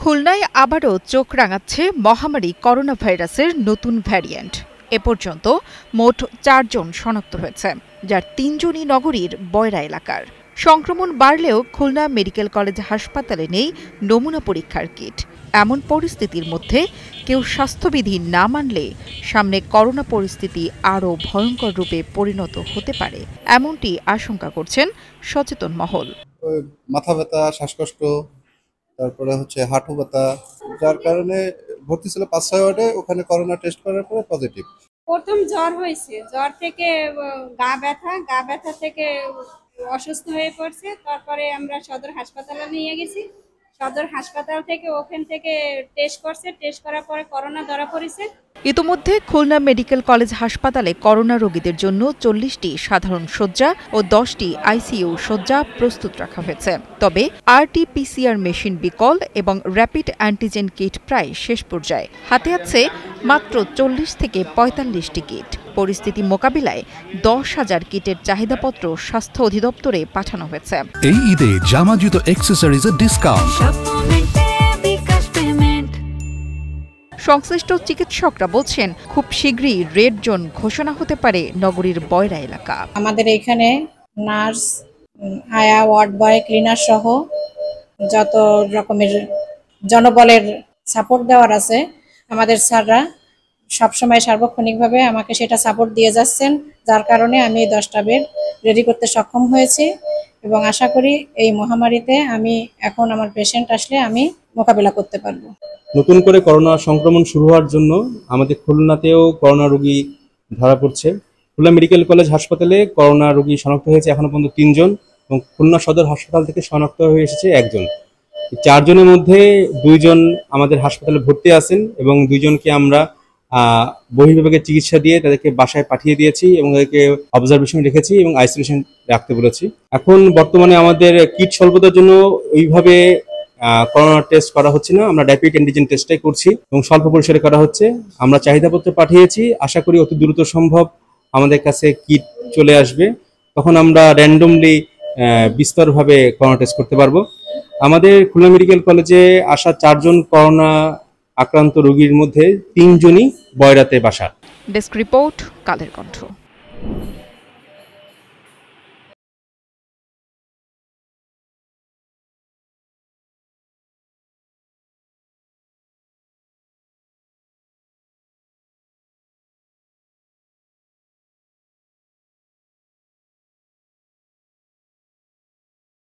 খুলনায় আবারও চোখ রাঙাচ্ছে মহামারী করোনা ভাইরাসের নতুন ভ্যারিয়েন্ট। এ পর্যন্ত মোট ৪ জন শনাক্ত হয়েছে, যার ৩ জনই নগরীর বয়রা এলাকার। সংক্রমণ বাড়লেও খুলনা মেডিকেল কলেজ হাসপাতালে নেই নমুনা পরীক্ষার কিট। এমন পরিস্থিতির মধ্যে কেউ স্বাস্থ্যবিধি না মানলে সামনে করোনা পরিস্থিতি আরও ভয়ঙ্কর রূপে পরিণত হতে পারে, এমনটি আশঙ্কা করছেন সচেতন মহল। মাথা ব্যথা, শ্বাসকষ্ট, তারপরে হাঁটু ব্যথা, যার কারণে ভর্তি ছিল ৫-৬ ওয়ার্ডে। ওখানে করোনা টেস্ট করার পরে পজিটিভ। প্রথম জ্বর হয়েছে, জ্বর থেকে গা ব্যথা থেকে অসুস্থ হয়ে পড়ছে। তারপরে আমরা সদর হাসপাতালে নিয়ে গেছি। সদর হাসপাতাল থেকে ওখান থেকে টেস্ট করছে, টেস্ট করার পরে করোনা ধরা পড়েছে। ইতোমধ্যে খুলনা মেডিকেল কলেজ হাসপাতালে করোনা রোগীদের জন্য ৪০টি সাধারণ শয্যা ও 10টি আইসিইউ শয্যা প্রস্তুত রাখা হয়েছে। তবে আরটি-পিসিআর মেশিন বিকল এবং র্যাপিড অ্যান্টিজেন কিট প্রায় শেষ পর্যায়ে। হাতে আছে মাত্র ৪০ থেকে ৪৫টি কিট। পরিস্থিতি মোকাবিলায় ১০,০০০ কিটের চাহিদাপত্র স্বাস্থ্য অধিদপ্তরে পাঠানো হয়েছে। এই ঈদে জামা জুতো অ্যাক্সেসরিজের ডিসকাউন্ট। সংশ্লিষ্ট চিকিৎসকরা বলছেন, খুব শীঘ্রই রেড জোন ঘোষণা হতে পারে নগরীর বয়রা এলাকা। আমাদের এখানে নার্স, আয়া, ওয়ার্ড বয়, ক্লিনার সহ যত রকমের জনবলের সাপোর্ট দেওয়ার আছে, আমাদের স্যাররা সবসময় সার্বক্ষণিকভাবে আমাকে সেটা সাপোর্ট দিয়ে যাচ্ছেন, যার কারণে আমি 10টা বেড রেডি করতে সক্ষম হয়েছি এবং আশা করি এই মহামারীতে আমি এখন আমার পেশেন্ট আসলে আমি মোকাবিলা করতে পারবো। নতুন করে করোনা সংক্রমণ শুরু হওয়ার জন্য আমাদের খুলনাতেও করোনা রোগী ধরা পড়ছে। খুলনা মেডিকেল কলেজ হাসপাতালে করোনা রোগী শনাক্ত হয়েছে এখনো পর্যন্ত 3 জন এবং খুলনা সদর হাসপাতাল থেকে শনাক্ত হয়ে এসেছে 1 জন। 4 জনের মধ্যে 2 জন আমাদের হাসপাতালে ভর্তি আছেন এবং 2 জনকে আমরা বহির্বিভাগে চিকিৎসা দিয়ে তাদেরকে বাসায় পাঠিয়ে দিয়েছি এবং তাদেরকে অবজারভেশন রেখেছি এবং আইসোলেশন রাখতে বলেছি। এখন বর্তমানে আমাদের কিট স্বল্পতার জন্য ওইভাবে করোনা টেস্ট করা হচ্ছে না, আমরা র্যাপিড অ্যান্টিজেন টেস্টটাই করছি এবং স্বল্প পরিসরে করা হচ্ছে। আমরা চাহিদাপত্র পাঠিয়েছি, আশা করি অতি দ্রুত সম্ভব আমাদের কাছে কিট চলে আসবে, তখন আমরা র্যান্ডমলি বিস্তরভাবে করোনা টেস্ট করতে পারবো। আমাদের খুলনা মেডিকেল কলেজে আসা 4 জন করোনা আক্রান্ত রোগীর মধ্যে 3 জনই বয়রাতে বাসা। Desk report, Kaler Kantho.